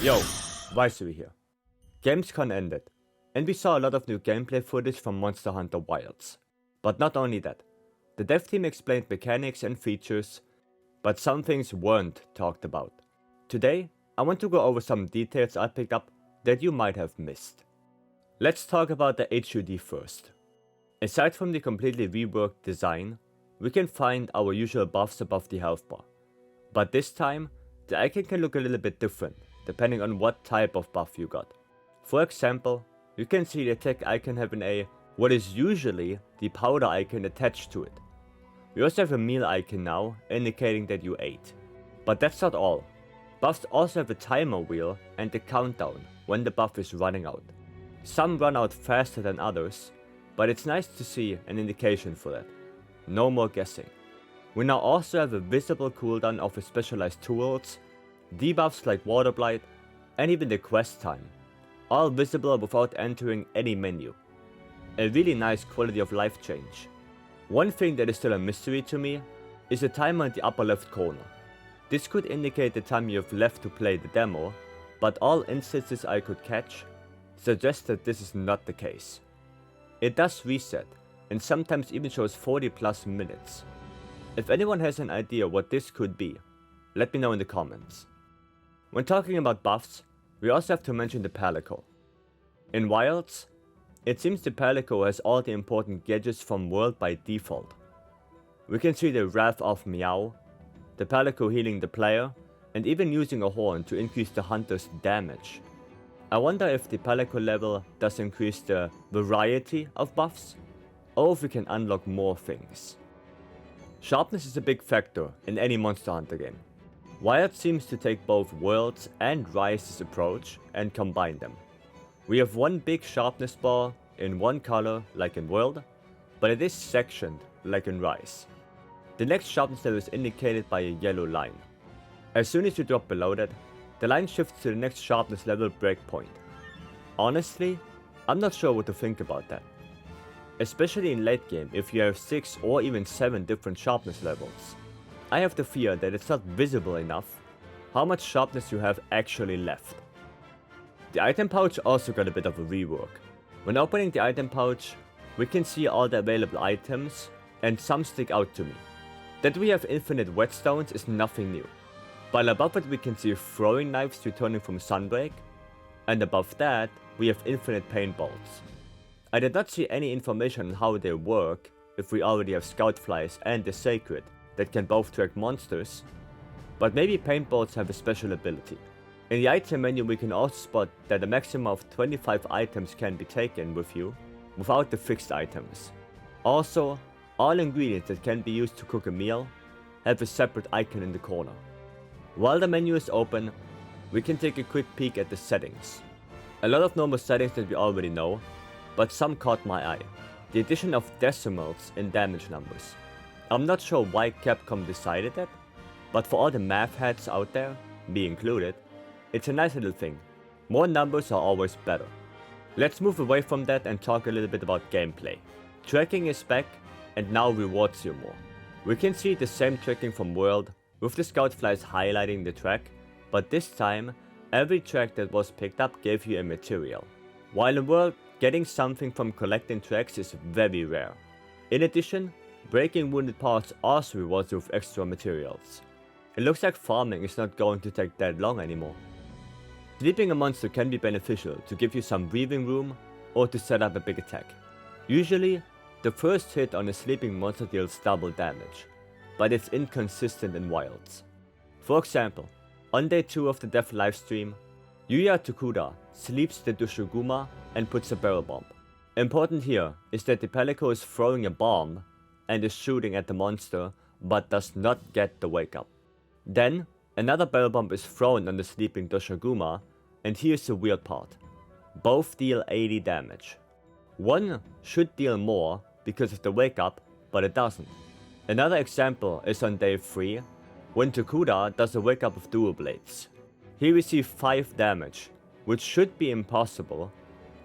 Yo, Vycery here. Gamescom ended, and we saw a lot of new gameplay footage from Monster Hunter Wilds. But not only that, the dev team explained mechanics and features, but some things weren't talked about. Today, I want to go over some details I picked up that you might have missed. Let's talk about the HUD first. Aside from the completely reworked design, we can find our usual buffs above the health bar. But this time, the icon can look a little bit different, depending on what type of buff you got. For example, you can see the attack icon having what is usually the powder icon attached to it. We also have a meal icon now, indicating that you ate. But that's not all. Buffs also have a timer wheel and a countdown when the buff is running out. Some run out faster than others, but it's nice to see an indication for that. No more guessing. We now also have a visible cooldown of specialized tools, debuffs like Water Blight, and even the quest time, all visible without entering any menu. A really nice quality of life change. One thing that is still a mystery to me is the timer in the upper left corner. This could indicate the time you have left to play the demo, but all instances I could catch suggest that this is not the case. It does reset, and sometimes even shows 40 plus minutes. If anyone has an idea what this could be, let me know in the comments. When talking about buffs, we also have to mention the Palico. In Wilds, it seems the Palico has all the important gadgets from World by default. We can see the Wrath of Meow, the Palico healing the player, and even using a horn to increase the hunter's damage. I wonder if the Palico level does increase the variety of buffs, or if we can unlock more things. Sharpness is a big factor in any Monster Hunter game. Wild seems to take both Worlds and Rise's approach and combine them. We have one big sharpness bar in one color like in World, but it is sectioned like in Rise. The next sharpness level is indicated by a yellow line. As soon as you drop below that, the line shifts to the next sharpness level breakpoint. Honestly, I'm not sure what to think about that. Especially in late game if you have 6 or even 7 different sharpness levels. I have the fear that it's not visible enough how much sharpness you have actually left. The item pouch also got a bit of a rework. When opening the item pouch, we can see all the available items and some stick out to me. That we have infinite whetstones is nothing new. While above it we can see throwing knives returning from Sunbreak, and above that we have infinite paintballs. I did not see any information on how they work if we already have scout flies and the sacred that can both track monsters, but maybe paintballs have a special ability. In the item menu we can also spot that a maximum of 25 items can be taken with you without the fixed items. Also, all ingredients that can be used to cook a meal have a separate icon in the corner. While the menu is open, we can take a quick peek at the settings. A lot of normal settings that we already know, but some caught my eye. The addition of decimals in damage numbers. I'm not sure why Capcom decided that, but for all the math heads out there, me included, it's a nice little thing. More numbers are always better. Let's move away from that and talk a little bit about gameplay. Tracking is back and now rewards you more. We can see the same tracking from World with the scout flies highlighting the track, but this time every track that was picked up gave you a material. While in World, getting something from collecting tracks is very rare. In addition, breaking wounded parts also rewards you with extra materials. It looks like farming is not going to take that long anymore. Sleeping a monster can be beneficial to give you some breathing room or to set up a big attack. Usually, the first hit on a sleeping monster deals double damage, but it's inconsistent in Wilds. For example, on day 2 of the death livestream, Yuya Tokuda sleeps the Dushuguma and puts a barrel bomb. Important here is that the Palico is throwing a bomb and is shooting at the monster but does not get the wake up. Then, another barrel bomb is thrown on the sleeping Dushuguma, and here's the weird part. Both deal 80 damage. One should deal more because of the wake up, but it doesn't. Another example is on day 3, when Tokuda does a wake up with dual blades. He received 5 damage, which should be impossible,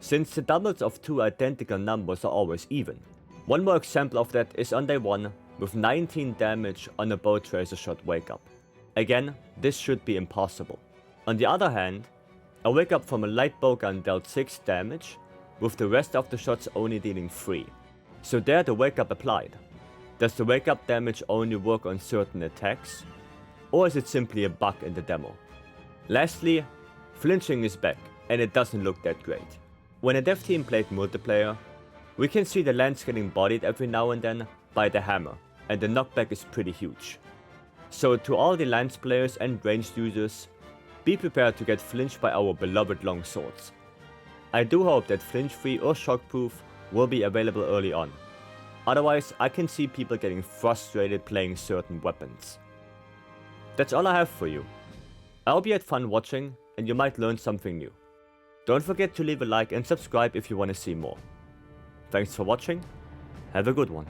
since the doubles of 2 identical numbers are always even. One more example of that is on day 1 with 19 damage on a bow tracer shot wake up. Again, this should be impossible. On the other hand, A wake up from a light bowgun dealt 6 damage, with the rest of the shots only dealing 3. So there the wake up applied. Does the wake up damage only work on certain attacks? Or is it simply a bug in the demo? Lastly, flinching is back, and it doesn't look that great. When a dev team played multiplayer, we can see the Lance getting bodied every now and then by the hammer, and the knockback is pretty huge. So to all the Lance players and ranged users, be prepared to get flinched by our beloved long swords. I do hope that flinch-free or shockproof will be available early on. Otherwise, I can see people getting frustrated playing certain weapons. That's all I have for you. I hope you had fun watching and you might learn something new. Don't forget to leave a like and subscribe if you want to see more. Thanks for watching, have a good one.